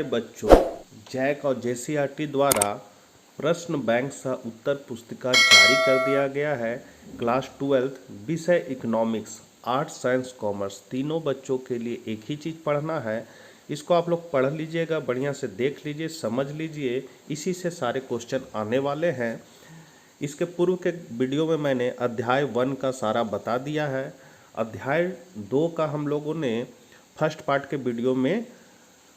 प्यारे बच्चों, जैक और जेसीईआरटी द्वारा प्रश्न बैंक सह उत्तर पुस्तिका जारी कर दिया गया है। क्लास 12 विषय इकोनॉमिक्स, आर्ट्स, साइंस, कॉमर्स तीनों बच्चों के लिए एक ही चीज़ पढ़ना है। इसको आप लोग पढ़ लीजिएगा, बढ़िया से देख लीजिए, समझ लीजिए, इसी से सारे क्वेश्चन आने वाले हैं। इसके पूर्व के वीडियो में मैंने अध्याय 1 का सारा बता दिया है। अध्याय 2 का हम लोगों ने फर्स्ट पार्ट के वीडियो में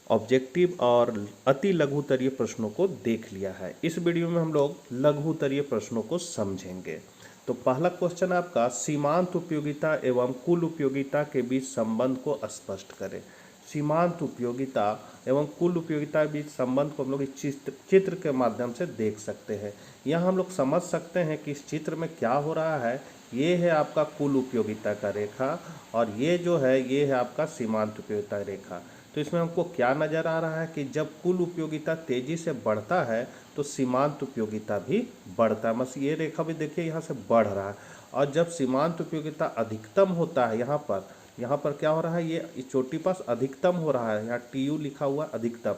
ऑब्जेक्टिव और अति लघुतरीय प्रश्नों को देख लिया है। इस वीडियो में हम लोग लघुतरीय प्रश्नों को समझेंगे। तो पहला क्वेश्चन आपका, सीमांत उपयोगिता एवं कुल उपयोगिता के बीच संबंध को स्पष्ट करें। सीमांत उपयोगिता एवं कुल उपयोगिता के बीच संबंध को हम लोग इस चित्र के माध्यम से देख सकते हैं। यहाँ हम लोग समझ सकते हैं कि इस चित्र में क्या हो रहा है। ये है आपका कुल उपयोगिता का रेखा और ये जो है ये है आपका सीमांत उपयोगिता रेखा। तो इसमें हमको क्या नज़र आ रहा है कि जब कुल उपयोगिता तेजी से बढ़ता है तो सीमांत उपयोगिता भी बढ़ता है। बस ये रेखा भी देखिए यहाँ से बढ़ रहा है। और जब सीमांत उपयोगिता अधिकतम होता है, यहाँ पर क्या हो रहा है, ये चोटी पास अधिकतम हो रहा है, यहाँ TU लिखा हुआ अधिकतम,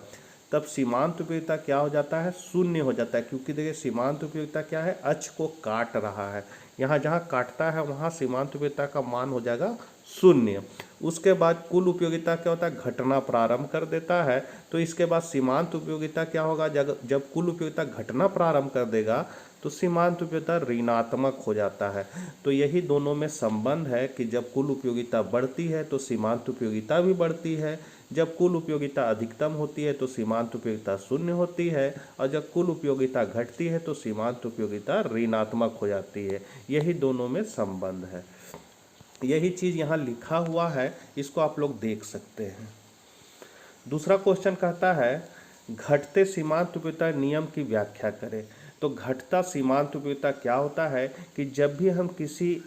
तब सीमांत उपयोगिता क्या हो जाता है, शून्य हो जाता है। क्योंकि देखिए सीमांत उपयोगिता क्या है, अक्ष को काट रहा है। यहाँ जहाँ काटता है वहाँ सीमांत उपयोगिता का मान हो जाएगा शून्य। उसके बाद कुल उपयोगिता क्या होता है, घटना प्रारंभ कर देता है। तो इसके बाद सीमांत उपयोगिता क्या होगा, जब कुल उपयोगिता घटना प्रारंभ कर देगा तो सीमांत उपयोगिता ऋणात्मक हो जाता है। तो यही दोनों में संबंध है कि जब कुल उपयोगिता बढ़ती है तो सीमांत उपयोगिता भी बढ़ती है। जब कुल उपयोगिता अधिकतम होती है तो सीमांत उपयोगिता शून्य होती है और जब कुल उपयोगिता घटती है तो सीमांत उपयोगिता ऋणात्मक हो जाती है। यही दोनों में संबंध है। यही चीज़ यहाँ लिखा हुआ है, इसको आप लोग देख सकते हैं। दूसरा क्वेश्चन कहता है, घटते सीमांत उपयोगिता नियम की व्याख्या करें। तो घटता सीमांत उपयोगिता क्या होता है कि जब भी हम किसी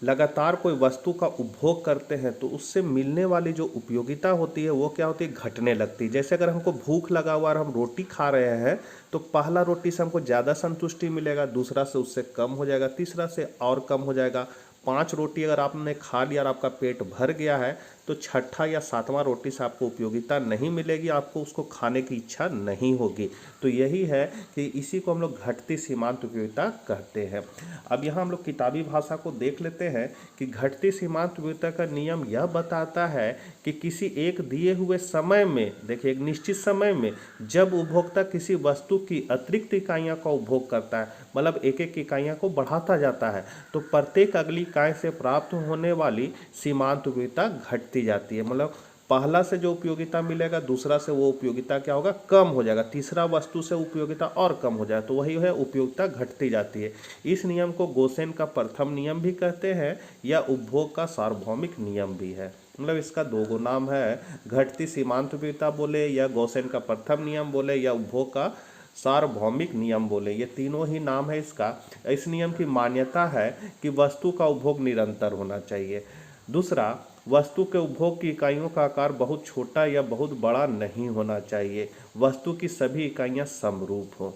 लगातार कोई वस्तु का उपभोग करते हैं तो उससे मिलने वाली जो उपयोगिता होती है वो क्या होती है, घटने लगती है। जैसे अगर हमको भूख लगा हुआ और हम रोटी खा रहे हैं तो पहला रोटी से हमको ज़्यादा संतुष्टि मिलेगा, दूसरा से उससे कम हो जाएगा, तीसरा से और कम हो जाएगा। 5 रोटी अगर आपने खा लिया और आपका पेट भर गया है तो छठा या सातवां रोटी से आपको उपयोगिता नहीं मिलेगी, आपको उसको खाने की इच्छा नहीं होगी। तो यही है कि इसी को हम लोग घटती सीमांत उपयोगिता कहते हैं। अब यहाँ हम लोग किताबी भाषा को देख लेते हैं कि घटती सीमांत उपयोगिता का नियम यह बताता है कि किसी एक दिए हुए समय में, देखिए एक निश्चित समय में जब उपभोक्ता किसी वस्तु की अतिरिक्त इकाइयों का उपभोग करता है, मतलब एक एक इकाइयों को बढ़ाता जाता है, तो प्रत्येक अगली इकाई से प्राप्त होने वाली सीमांत उपयोगिता घटती जाती है। मतलब पहला से जो उपयोगिता मिलेगा दूसरा से वो उपयोगिता क्या होगा, कम हो जाएगा, तीसरा वस्तु से उपयोगिता और कम हो जाएगा। तो वही है उपयोगिता घटती जाती है। इस नियम को गोसेन का प्रथम नियम भी कहते हैं या उपभोग का सार्वभौमिक नियम भी है। मतलब इसका दो गो नाम है, घटती सीमांत उपयोगिता बोले या गोसेन का प्रथम नियम बोले या उपभोग का सार्वभौमिक नियम बोले, ये तीनों ही नाम है इसका। इस नियम की मान्यता है कि वस्तु का उपभोग निरंतर होना चाहिए। दूसरा, वस्तु के उपभोग की इकाइयों का आकार बहुत छोटा या बहुत बड़ा नहीं होना चाहिए, वस्तु की सभी इकाइयां समरूप हो।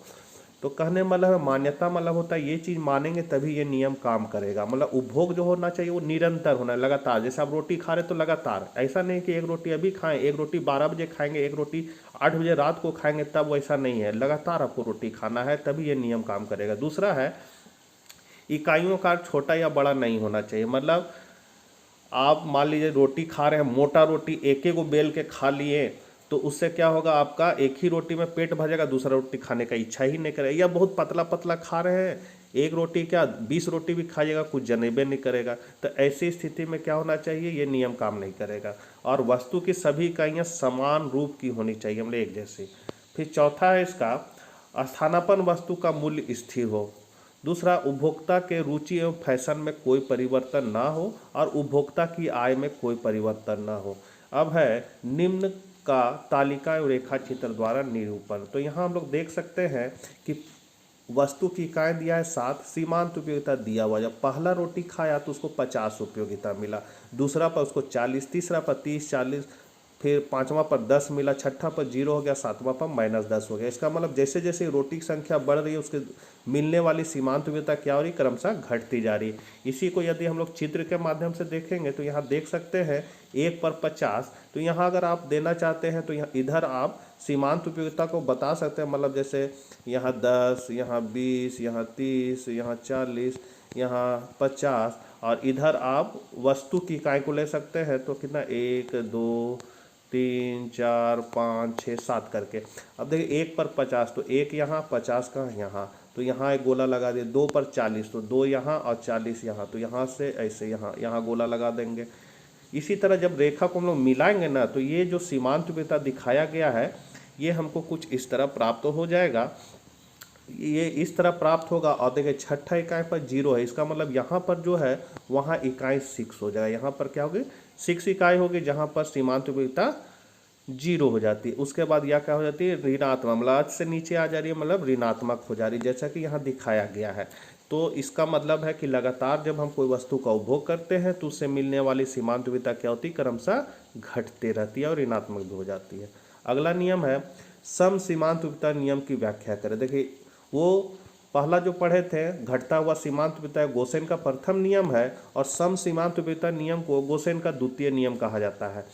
तो कहने मतलब मान्यता मतलब होता है ये चीज़ मानेंगे तभी ये नियम काम करेगा। मतलब उपभोग जो होना चाहिए वो निरंतर होना है, लगातार। जैसे आप रोटी खा रहे तो लगातार, ऐसा नहीं कि एक रोटी अभी खाएं, एक रोटी 12 बजे खाएंगे, एक रोटी 8 बजे रात को खाएंगे, तब वैसा नहीं है। लगातार आपको रोटी खाना है तभी ये नियम काम करेगा। दूसरा है, इकाइयों का छोटा या बड़ा नहीं होना चाहिए। मतलब आप मान लीजिए रोटी खा रहे हैं, मोटा रोटी एक एक को बेल के खा लिए तो उससे क्या होगा, आपका एक ही रोटी में पेट भर जाएगा, दूसरा रोटी खाने का इच्छा ही नहीं करेगा। या बहुत पतला पतला खा रहे हैं, एक रोटी क्या 20 रोटी भी खाइएगा कुछ जनेबे नहीं करेगा। तो ऐसी स्थिति में क्या होना चाहिए, ये नियम काम नहीं करेगा। और वस्तु की सभी इकाइयाँ समान रूप की होनी चाहिए, मतलब एक जैसी। फिर चौथा है इसका, स्थानापन्न वस्तु का मूल्य स्थिर हो। दूसरा, उपभोक्ता के रुचि एवं फैशन में कोई परिवर्तन ना हो और उपभोक्ता की आय में कोई परिवर्तन ना हो। अब है निम्न का तालिका एवं रेखा चित्र द्वारा निरूपण। तो यहाँ हम लोग देख सकते हैं कि वस्तु की इकाई दिया है 7, सीमांत उपयोगिता दिया हुआ। जब पहला रोटी खाया तो उसको 50 उपयोगिता मिला, दूसरा पर उसको 40, तीसरा पर 30, 40, फिर पाँचवा पर 10 मिला, छठा पर 0 हो गया, सातवां पर -10 हो गया। इसका मतलब जैसे जैसे रोटी की संख्या बढ़ रही है उसके मिलने वाली सीमांत विविधता क्या हो रही है, क्रमशः घटती जा रही है। इसी को यदि हम लोग चित्र के माध्यम से देखेंगे तो यहाँ देख सकते हैं 1 पर 50, तो यहाँ अगर आप देना चाहते हैं तो यहाँ इधर आप सीमांत उपयोगिता को बता सकते हैं, मतलब जैसे यहाँ 10, यहाँ 20, यहाँ 30, यहाँ 40, यहाँ 50, और इधर आप वस्तु की इकाई को ले सकते हैं तो कितना 1 2 3 4 5 6 7 करके। अब देखिए 1 पर 50 तो 1 यहाँ, 50 का यहाँ, तो यहाँ एक गोला लगा दिए। 2 पर 40 तो 2 यहाँ और 40 यहाँ, तो यहाँ से ऐसे यहाँ यहाँ गोला लगा देंगे। इसी तरह जब रेखा को हम लोग मिलाएंगे ना तो ये जो सीमांत विविधता दिखाया गया है ये हमको कुछ इस तरह प्राप्त हो जाएगा, ये इस तरह प्राप्त होगा। और देखिए छठा इकाई पर 0 है, इसका मतलब यहाँ पर जो है वहाँ इकाई 6 हो जाएगा। यहाँ पर क्या होगी, 6 इकाई होगी, जहाँ पर सीमांत विविधता 0 हो जाती है। उसके बाद यह क्या हो जाती है, ऋणात्मक, मतलब आज से नीचे आ जा रही है, मतलब ऋणात्मक हो जा रही है, जैसा कि यहाँ दिखाया गया है। तो इसका मतलब है कि लगातार जब हम कोई वस्तु का उपभोग करते हैं तो उससे मिलने वाली सीमांत विविधता क्या होती है, क्रमशः घटते रहती है और ऋणात्मक भी हो जाती है। अगला नियम है सम सीमांत विविधता नियम की व्याख्या करें। देखिए वो पहला जो पढ़े थे घटता हुआ सीमांत विविधता गोसेन का प्रथम नियम है, और सम सीमांत विविधता नियम को गोसेन का द्वितीय नियम कहा जाता है।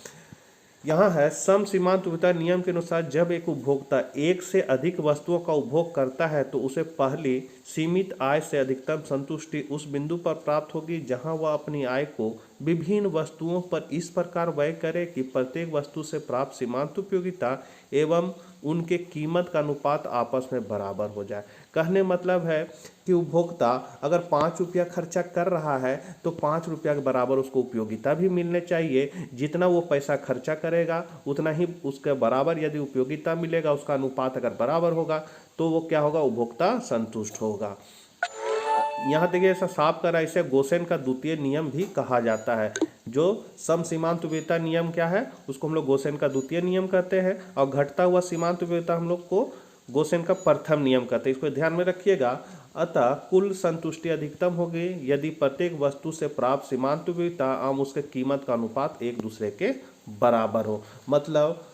यहाँ है सम सीमांत विविधता नियम के अनुसार जब एक उपभोक्ता एक से अधिक वस्तुओं का उपभोग करता है तो उसे पहली सीमित आय से अधिकतम संतुष्टि उस बिंदु पर प्राप्त होगी जहाँ वह अपनी आय को विभिन्न वस्तुओं पर इस प्रकार व्यय करे कि प्रत्येक वस्तु से प्राप्त सीमांत उपयोगिता एवं उनके कीमत का अनुपात आपस में बराबर हो जाए। कहने मतलब है कि उपभोक्ता अगर 5 रुपया खर्चा कर रहा है तो 5 रुपया के बराबर उसको उपयोगिता भी मिलने चाहिए। जितना वो पैसा खर्चा करेगा उतना ही उसके बराबर यदि उपयोगिता मिलेगा, उसका अनुपात अगर बराबर होगा तो वो क्या होगा, उपभोक्ता संतुष्ट होगा। यहाँ देखिए ऐसा साफ करा, इसे गोसेन का द्वितीय नियम भी कहा जाता है। जो सम सीमांत उपयोगिता नियम क्या है उसको हम लोग गोसेन का द्वितीय नियम कहते हैं, और घटता हुआ सीमांत उपयोगिता हम लोग को गोसेन का प्रथम नियम कहते हैं। इसको ध्यान में रखिएगा। अतः कुल संतुष्टि अधिकतम होगी यदि प्रत्येक वस्तु से प्राप्त सीमांत उपयोगिता एवं उसके कीमत का अनुपात एक दूसरे के बराबर हो। मतलब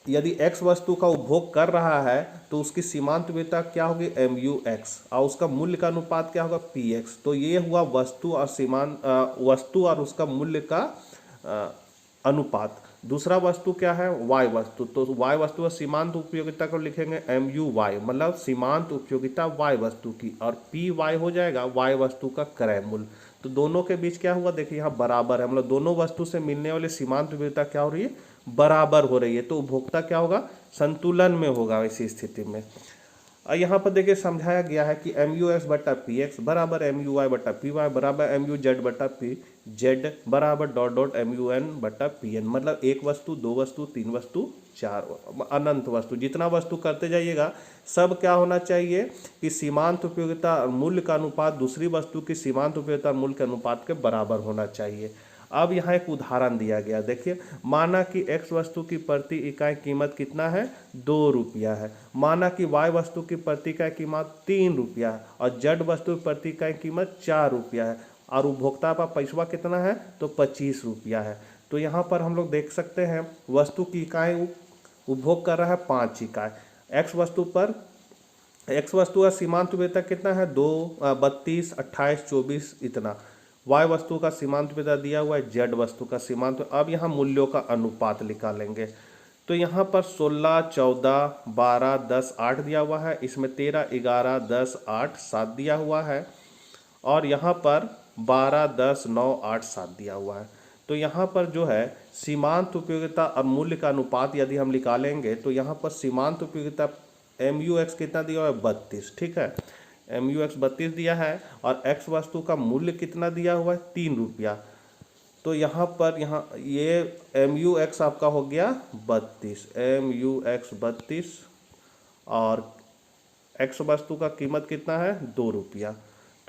यदि x वस्तु का उपभोग कर रहा है तो उसकी सीमांत विविधता क्या होगी, MUX, और उसका मूल्य का अनुपात क्या होगा, PX। तो ये हुआ वस्तु और उसका मूल्य का अनुपात। दूसरा वस्तु क्या है, y वस्तु, तो y वस्तु का सीमांत उपयोगिता को लिखेंगे MUY, मतलब सीमांत उपयोगिता y वस्तु की, और PY हो जाएगा y वस्तु का क्रय मूल्य। तो दोनों के बीच क्या हुआ, देखिए यहाँ बराबर है, मतलब दोनों वस्तु से मिलने वाली सीमांत विविधता क्या हो रही है, बराबर हो रही है। तो उपभोक्ता क्या होगा, संतुलन में होगा इसी स्थिति में। और यहाँ पर देखिए समझाया गया है कि MUX बटा PX बराबर MUY बटा PY बराबर MUZ बटा PZ बराबर डॉट डॉट MUN बटा PN। मतलब एक वस्तु, दो वस्तु, तीन वस्तु, चार, अनंत वस्तु, जितना वस्तु करते जाइएगा सब क्या होना चाहिए कि सीमांत उपयोगिता और मूल्य का अनुपात दूसरी वस्तु की सीमांत उपयोगिता और मूल्य के अनुपात के बराबर होना चाहिए। अब यहाँ एक उदाहरण दिया गया, देखिए माना कि x वस्तु की प्रति इकाई कीमत कितना है, 2 रुपया है। माना कि y वस्तु की प्रति इकाई कीमत 3 रुपया है और z वस्तु की प्रति इकाई कीमत 4 रुपया है, और उपभोक्ता का पैसा कितना है, तो 25 रुपया है। तो यहाँ पर हम लोग देख सकते हैं वस्तु की इकाई उपभोग कर रहा है 5 इकाई। x वस्तु का सीमांत उपयोगिता कितना है, 2, 32, 28, 24 इतना। y वस्तु का सीमांत उपयोगिता दिया हुआ है, z वस्तु का सीमांत। अब यहाँ मूल्यों का अनुपात निकालेंगे। तो यहाँ पर 16, 14, 12, 10, 8 दिया हुआ है, इसमें 13, 11, 10, 8, 7 दिया हुआ है, और यहाँ पर 12, 10, 9, 8, 7 दिया हुआ है। तो यहाँ पर जो है सीमांत उपयोगिता और मूल्य का अनुपात यदि हम निकालेंगे तो यहाँ पर सीमांत उपयोगिता MUX कितना दिया हुआ है, 32, ठीक है, MUX 32 दिया है, और x वस्तु का मूल्य कितना दिया हुआ है, 3 रुपया। तो यहाँ पर ये MUX आपका हो गया 32, MUX 32, और x वस्तु का कीमत कितना है, 2 रुपया।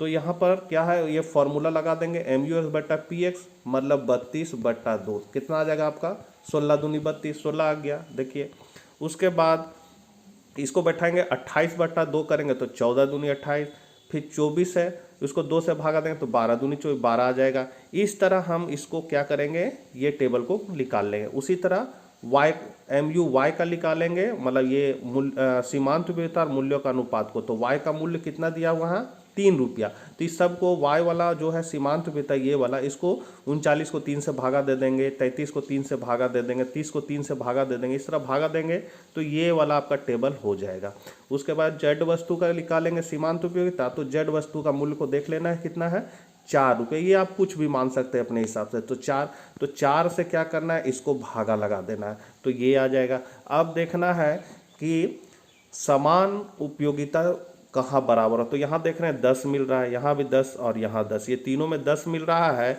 तो यहाँ पर क्या है, ये फॉर्मूला लगा देंगे, MUX बटा PX मतलब 32 बटा 2, कितना आ जाएगा आपका, 16 दूनी 32, 16 आ गया। देखिए उसके बाद इसको बैठाएंगे, 28 बटा 2 करेंगे तो 14 दूनी 28, फिर 24 है, उसको 2 से भागा देंगे तो 12 दूनी 24, 12 आ जाएगा। इस तरह हम इसको क्या करेंगे, ये टेबल को निकाल लेंगे। उसी तरह वाई MU का निकालेंगे, मतलब ये सीमांत उपयोगिता और मूल्यों का अनुपात को। तो वाई का मूल्य कितना दिया हुआ है, 3 रुपया। तो इस सब को वाई वाला जो है सीमांत उपयोगिता ये वाला, इसको 39 को 3 से भागा दे देंगे, 33 को 3 से भागा दे देंगे, 30 को 3 से भागा दे देंगे, इस तरह भागा देंगे तो ये वाला आपका टेबल हो जाएगा। उसके बाद जेड वस्तु का निकालेंगे सीमांत उपयोगिता। तो जेड वस्तु का मूल्य को देख लेना है कितना है, 4 रुपये। ये आप कुछ भी मान सकते हैं अपने हिसाब से। तो 4 से क्या करना है, इसको भागा लगा देना है, तो ये आ जाएगा। अब देखना है कि समान उपयोगिता कहाँ बराबर हो। तो यहाँ देख रहे हैं 10 मिल रहा है, यहाँ भी 10 और यहाँ 10, ये तीनों में 10 मिल रहा है।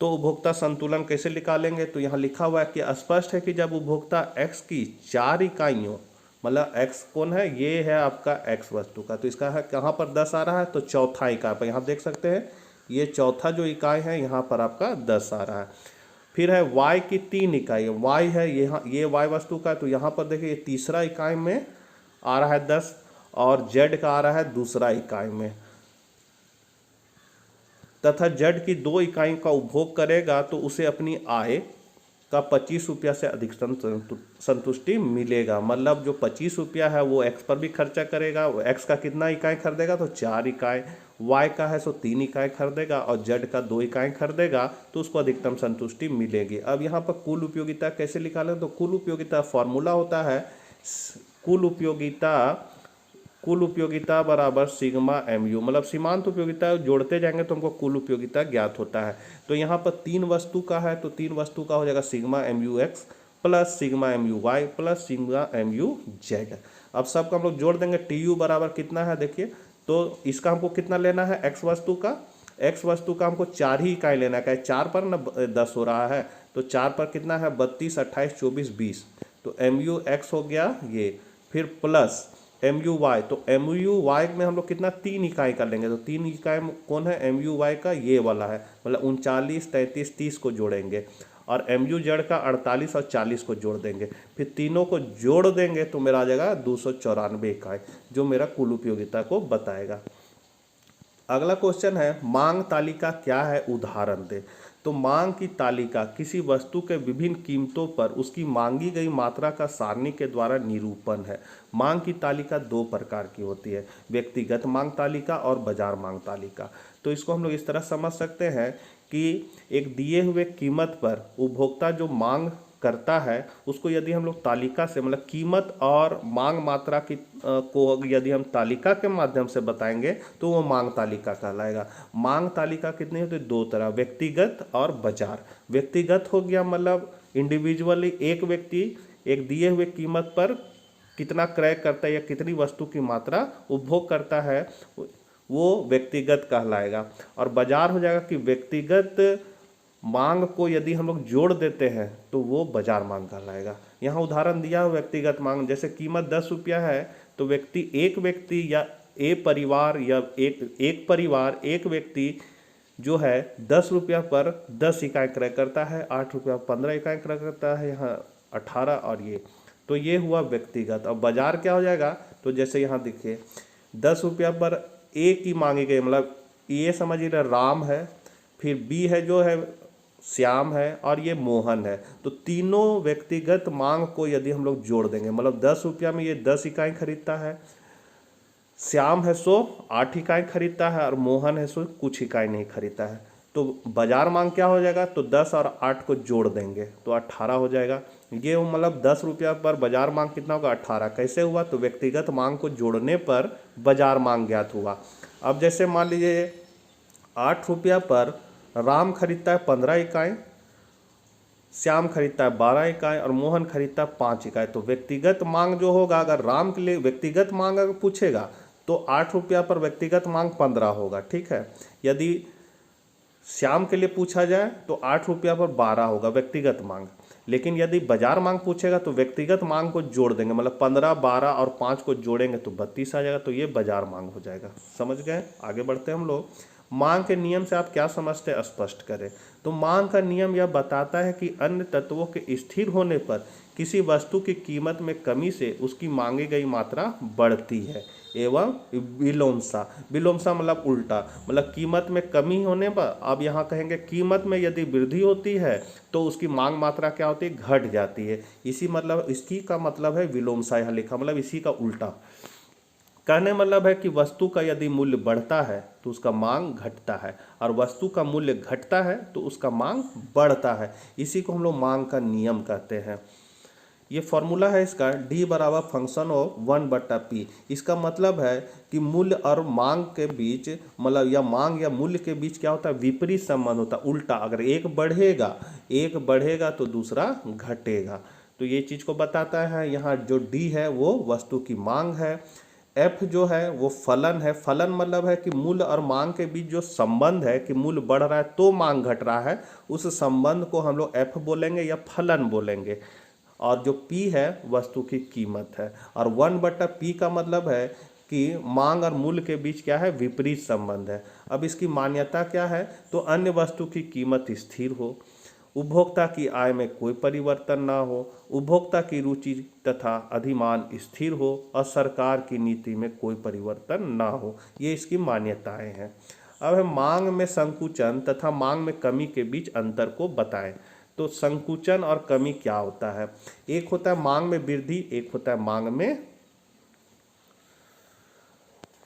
तो उपभोक्ता संतुलन कैसे निकालेंगे, तो यहाँ लिखा हुआ है कि स्पष्ट है कि जब उपभोक्ता x की 4 इकाइयों, मतलब x कौन है, ये है आपका x वस्तु का, तो इसका है कहाँ पर 10 आ रहा है, तो चौथा इकाई पर। यहाँ देख सकते हैं ये चौथा जो इकाई है यहाँ पर आपका 10 आ रहा है। फिर है y की 3 इकाई, y है यहाँ, ये y वस्तु का, तो यहाँ पर देखिए ये तीसरा इकाई में आ रहा है 10, और z का आ रहा है दूसरा इकाई में। तथा z की 2 इकाई का उपभोग करेगा तो उसे अपनी आय का 25 रुपया से अधिकतम संतुष्टि मिलेगा। मतलब जो 25 रुपया है वो x पर भी खर्चा करेगा, x का कितना इकाई खरीदेगा, तो 4 इकाई, y का है सो 3 इकाई खरीदेगा, और z का 2 इकाई खरीदेगा तो उसको अधिकतम संतुष्टि मिलेगी। अब यहाँ पर कुल उपयोगिता कैसे निकालें, तो कुल उपयोगिता फॉर्मूला होता है कुल उपयोगिता बराबर सिग्मा MU, मतलब सीमांत उपयोगिता जोड़ते जाएंगे तो हमको कुल उपयोगिता ज्ञात होता है। तो यहाँ पर 3 वस्तु का है, तो 3 वस्तु का हो जाएगा sigma MUX plus sigma MUY plus sigma MUZ। अब सबका हम लोग जोड़ देंगे, TU बराबर कितना है देखिए, तो इसका हमको कितना लेना है, x वस्तु का हमको 4 ही इकाई लेना है, 4 पर ना 10 हो रहा है, तो 4 पर कितना है 32, 28, 24, 20, तो MUX हो गया ये। फिर प्लस MUY, तो MUY में हम लोग कितना 3 इकाई कर लेंगे, तो 3 इकाई कौन है, MUY का ये वाला है, मतलब 39, 33, 30 को जोड़ेंगे, और MUZ का 48 और 40 को जोड़ देंगे। फिर तीनों को जोड़ देंगे तो मेरा आ जाएगा 294 इकाई, जो मेरा कुल उपयोगिता को बताएगा। अगला क्वेश्चन है मांग तालिका क्या है, उदाहरण दे। तो मांग की तालिका किसी वस्तु के विभिन्न कीमतों पर उसकी मांगी गई मात्रा का सारणी के द्वारा निरूपण है। मांग की तालिका 2 प्रकार की होती है, व्यक्तिगत मांग तालिका और बाजार मांग तालिका। तो इसको हम लोग इस तरह समझ सकते हैं कि एक दिए हुए कीमत पर उपभोक्ता जो मांग करता है उसको यदि हम लोग तालिका से, मतलब कीमत और मांग मात्रा की को यदि हम तालिका के माध्यम से बताएंगे तो वो मांग तालिका कहलाएगा। मांग तालिका कितनी होती है, 2 तरह, व्यक्तिगत और बाजार। व्यक्तिगत हो गया मतलब इंडिविजुअली एक व्यक्ति एक दिए हुए कीमत पर कितना क्रय करता है या कितनी वस्तु की मात्रा उपभोग करता है, वो व्यक्तिगत कहलाएगा। और बाजार हो जाएगा कि व्यक्तिगत मांग को यदि हम लोग जोड़ देते हैं तो वो बाजार मांग कहलाएगा। यहाँ उदाहरण दिया है व्यक्तिगत मांग, जैसे कीमत 10 रुपया है तो एक व्यक्ति या एक परिवार या एक परिवार एक व्यक्ति जो है 10 रुपया पर 10 इकाई क्रय करता है, 8 रुपया 15 इकाई क्रय करता है, यहाँ 18 और ये, तो ये हुआ व्यक्तिगत। अब बाजार क्या हो जाएगा, तो जैसे यहाँ देखिए 10 रुपया पर एक ही मांगी गई, मतलब ये समझिए राम है, फिर बी है जो है श्याम है, और ये मोहन है। तो तीनों व्यक्तिगत मांग को यदि हम लोग जोड़ देंगे, मतलब 10 रुपया में ये 10 इकाई खरीदता है, श्याम है सो 8 इकाई खरीदता है, और मोहन है सो कुछ इकाई नहीं खरीदता है। तो बाजार मांग क्या हो जाएगा, तो 10 और 8 को जोड़ देंगे तो 18 हो जाएगा। ये मतलब 10 रुपया पर बाजार मांग कितना होगा, 18। कैसे हुआ, तो व्यक्तिगत मांग को जोड़ने पर बाजार मांग ज्ञात हुआ। अब जैसे मान लीजिए 8 रुपया पर राम खरीदता है 15 इकाई, श्याम खरीदता है 12 इकाई, और मोहन खरीदता है 5 इकाई। तो व्यक्तिगत मांग जो होगा, अगर राम के लिए व्यक्तिगत मांग अगर पूछेगा तो 8 रुपया पर व्यक्तिगत मांग 15 होगा, ठीक है। यदि श्याम के लिए पूछा जाए तो 8 रुपया पर 12 होगा व्यक्तिगत मांग। लेकिन यदि बाजार मांग पूछेगा तो व्यक्तिगत मांग को जोड़ देंगे, मतलब 15, 12 और 5 को जोड़ेंगे तो 32 आ जाएगा, तो ये बाजार मांग हो जाएगा। समझ गए, आगे बढ़ते हैं हम लोग। मांग के नियम से आप क्या समझते हैं, स्पष्ट करें। तो मांग का नियम यह बताता है कि अन्य तत्वों के स्थिर होने पर किसी वस्तु की कीमत में कमी से उसकी मांगी गई मात्रा बढ़ती है। एवं विलोमसा। विलोमसा मतलब उल्टा, मतलब कीमत में कमी होने पर, अब यहाँ कहेंगे कीमत में यदि वृद्धि होती है तो उसकी मांग मात्रा क्या होती है, घट जाती है। इसी मतलब इसकी का मतलब है विलोमसा, यहाँ लिखा मतलब इसी का उल्टा। कहने मतलब है कि वस्तु का यदि मूल्य बढ़ता है तो उसका मांग घटता है, और वस्तु का मूल्य घटता है तो उसका मांग बढ़ता है। इसी को हम लोग मांग का नियम कहते हैं। ये फॉर्मूला है इसका, डी बराबर फंक्शन ऑफ 1/p। इसका मतलब है कि मूल्य और मांग के बीच, मतलब या मांग या मूल्य के बीच क्या होता है, विपरीत संबंध होता है, उल्टा। अगर एक बढ़ेगा तो दूसरा घटेगा। तो ये चीज़ को बताता है। यहाँ जो डी है वो वस्तु की मांग है, एफ जो है वो फलन है। फलन मतलब है कि मूल्य और मांग के बीच जो संबंध है कि मूल्य बढ़ रहा है तो मांग घट रहा है, उस संबंध को हम लोग एफ बोलेंगे या फलन बोलेंगे। और जो पी है वस्तु की कीमत है, और 1/p का मतलब है कि मांग और मूल्य के बीच क्या है, विपरीत संबंध है। अब इसकी मान्यता क्या है, तो अन्य वस्तु की कीमत स्थिर हो, उपभोक्ता की आय में कोई परिवर्तन ना हो, उपभोक्ता की रुचि तथा अधिमान स्थिर हो, और सरकार की नीति में कोई परिवर्तन ना हो। ये इसकी मान्यताएं हैं। अब है मांग में संकुचन तथा मांग में कमी के बीच अंतर को बताएं। तो संकुचन और कमी क्या होता है, एक होता है मांग में वृद्धि, एक होता है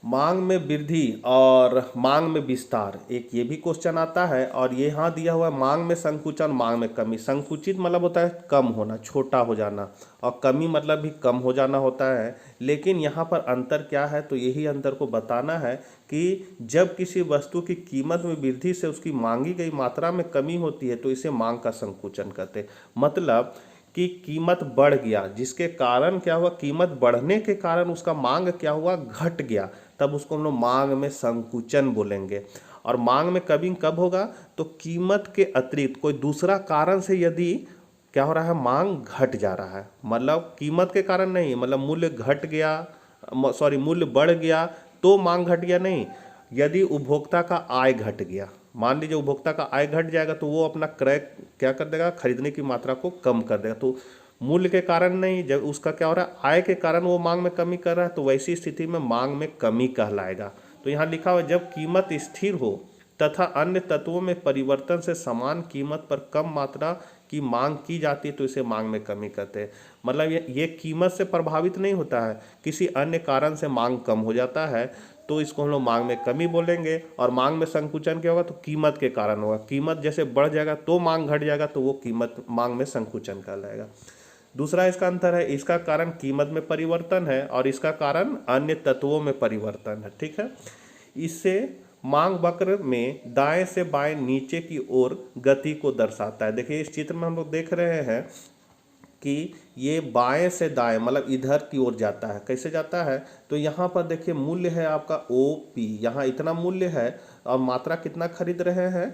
मांग में वृद्धि और मांग में विस्तार। एक ये भी क्वेश्चन आता है। और ये यहाँ दिया हुआ है मांग में संकुचन, मांग में कमी। संकुचित मतलब होता है कम होना, छोटा हो जाना, और कमी मतलब भी कम हो जाना होता है। लेकिन यहाँ पर अंतर क्या है, तो यही अंतर को बताना है कि जब किसी वस्तु की कीमत में वृद्धि से उसकी मांगी गई मात्रा में कमी होती है तो इसे मांग का संकुचन कहते हैं। मतलब कि कीमत बढ़ गया, जिसके कारण क्या हुआ, कीमत बढ़ने के कारण उसका मांग क्या हुआ, घट गया, तब उसको हम लोग मांग में संकुचन बोलेंगे। और मांग में कभी कब होगा, तो कीमत के अतिरिक्त कोई दूसरा कारण से यदि क्या हो रहा है, मांग घट जा रहा है। मतलब कीमत के कारण नहीं, मतलब मूल्य घट गया, मूल्य बढ़ गया तो मांग घट गया नहीं। यदि उपभोक्ता का आय घट गया, मान लीजिए उपभोक्ता का आय घट जाएगा तो वो अपना क्रय क्या कर देगा, खरीदने की मात्रा को कम कर देगा। तो मूल्य के कारण नहीं, जब उसका क्या हो रहा है, आय के कारण वो मांग में कमी कर रहा है, तो वैसी स्थिति में मांग में कमी कहलाएगा। तो यहाँ लिखा हुआ जब कीमत स्थिर हो तथा अन्य तत्वों में परिवर्तन से समान कीमत पर कम मात्रा की मांग की जाती है तो इसे मांग में कमी कहते हैं। मतलब ये कीमत से प्रभावित नहीं होता है, किसी अन्य कारण से मांग कम हो जाता है तो इसको हम लोग मांग में कमी बोलेंगे। और मांग में संकुचन क्या होगा, तो कीमत के कारण होगा। कीमत जैसे बढ़ जाएगा तो मांग घट जाएगा, तो वो कीमत मांग में संकुचन कहलाएगा। दूसरा इसका अंतर है, इसका कारण कीमत में परिवर्तन है और इसका कारण अन्य तत्वों में परिवर्तन है। ठीक है। इससे मांग वक्र में दाएं से बाएं नीचे की ओर गति को दर्शाता है। देखिए इस चित्र में हम लोग देख रहे हैं कि ये बाएं से दाएं मतलब इधर की ओर जाता है। कैसे जाता है, तो यहाँ पर देखिए मूल्य है आपका OP, यहाँ इतना मूल्य है और मात्रा कितना खरीद रहे हैं,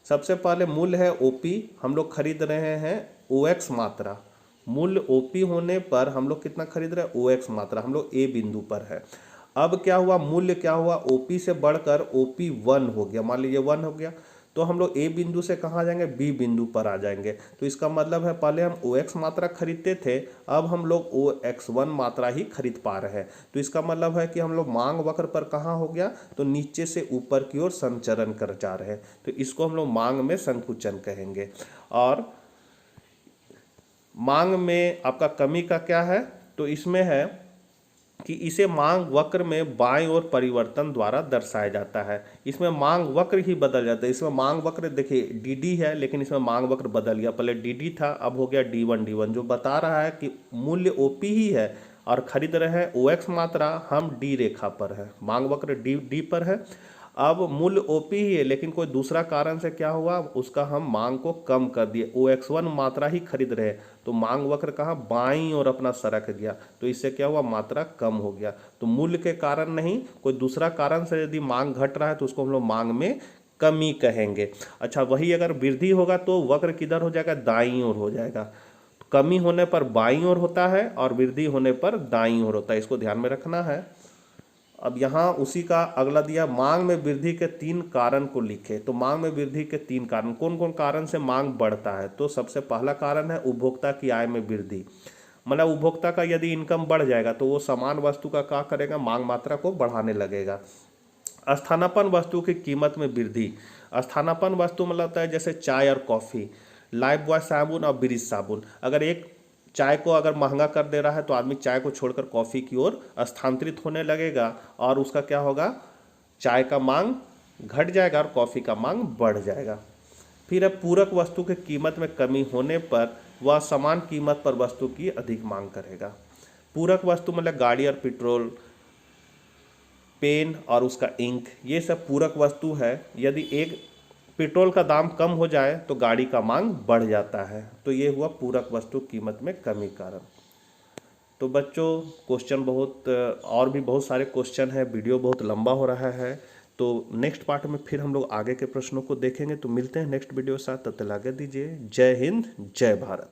सबसे पहले मूल्य है OP, हम लोग खरीद रहे हैं OX मात्रा। मूल्य OP होने पर हम लोग कितना खरीद रहे हैं, OX मात्रा, हम लोग A बिंदु पर है। अब क्या हुआ, मूल्य क्या हुआ, OP से बढ़कर OP 1 हो गया, मान लीजिए 1 हो गया, तो हम लोग A बिंदु से कहाँ जाएंगे, B बिंदु पर आ जाएंगे। तो इसका मतलब है पहले हम OX मात्रा खरीदते थे, अब हम लोग OX1 मात्रा ही खरीद पा रहे हैं। तो इसका मतलब है कि हम लोग मांग वक्र पर कहाँ हो गया, तो नीचे से ऊपर की ओर संचरण कर जा रहे हैं। तो इसको हम लोग मांग में संकुचन कहेंगे। और मांग में आपका कमी का क्या है, तो इसमें है कि इसे मांग वक्र में बाईं ओर परिवर्तन द्वारा दर्शाया जाता है। इसमें मांग वक्र ही बदल जाता है। इसमें मांग वक्र देखिए DD है, लेकिन इसमें मांग वक्र बदल गया, पहले DD था अब हो गया D1, जो बता रहा है कि मूल्य OP ही है और खरीद रहे हैं OX मात्रा, हम D रेखा पर है, मांग वक्र D पर है। अब मूल्य OP ही है, लेकिन कोई दूसरा कारण से क्या हुआ, उसका हम मांग को कम कर दिए, OX1 मात्रा ही खरीद रहे हैं, तो मांग वक्र कहाँ, बाईं ओर अपना सरक गया, तो इससे क्या हुआ, मात्रा कम हो गया। तो मूल्य के कारण नहीं, कोई दूसरा कारण से यदि मांग घट रहा है तो उसको हम लोग मांग में कमी कहेंगे। अच्छा, वही अगर वृद्धि होगा तो वक्र किधर हो जाएगा, दाईं ओर हो जाएगा। कमी होने पर बाईं ओर होता है और वृद्धि होने पर दाईं ओर होता है, इसको ध्यान में रखना है। अब यहाँ उसी का अगला दिया, मांग में वृद्धि के 3 कारण को लिखे। तो मांग में वृद्धि के 3 कारण, कौन कौन कारण से मांग बढ़ता है, तो सबसे पहला कारण है उपभोक्ता की आय में वृद्धि। मतलब उपभोक्ता का यदि इनकम बढ़ जाएगा तो वो समान वस्तु का क्या करेगा, मांग मात्रा को बढ़ाने लगेगा। स्थानापन्न वस्तु की कीमत में वृद्धि। स्थानापन्न वस्तु मतलब होता है जैसे चाय और कॉफ़ी, लाइफ बॉय साबुन और ब्रिज साबुन। अगर एक चाय को अगर महंगा कर दे रहा है तो आदमी चाय को छोड़कर कॉफ़ी की ओर स्थानांतरित होने लगेगा और उसका क्या होगा, चाय का मांग घट जाएगा और कॉफ़ी का मांग बढ़ जाएगा। फिर है पूरक वस्तु की कीमत में कमी होने पर वह समान कीमत पर वस्तु की अधिक मांग करेगा। पूरक वस्तु मतलब गाड़ी और पेट्रोल, पेन और उसका इंक, ये सब पूरक वस्तु है। यदि एक पेट्रोल का दाम कम हो जाए तो गाड़ी का मांग बढ़ जाता है, तो ये हुआ पूरक वस्तु कीमत में कमी कारण। तो बच्चों क्वेश्चन बहुत और भी बहुत सारे क्वेश्चन है, वीडियो बहुत लंबा हो रहा है, तो नेक्स्ट पार्ट में फिर हम लोग आगे के प्रश्नों को देखेंगे। तो मिलते हैं नेक्स्ट वीडियो के साथ, तब तक आज्ञा दीजिए। जय हिंद, जय भारत।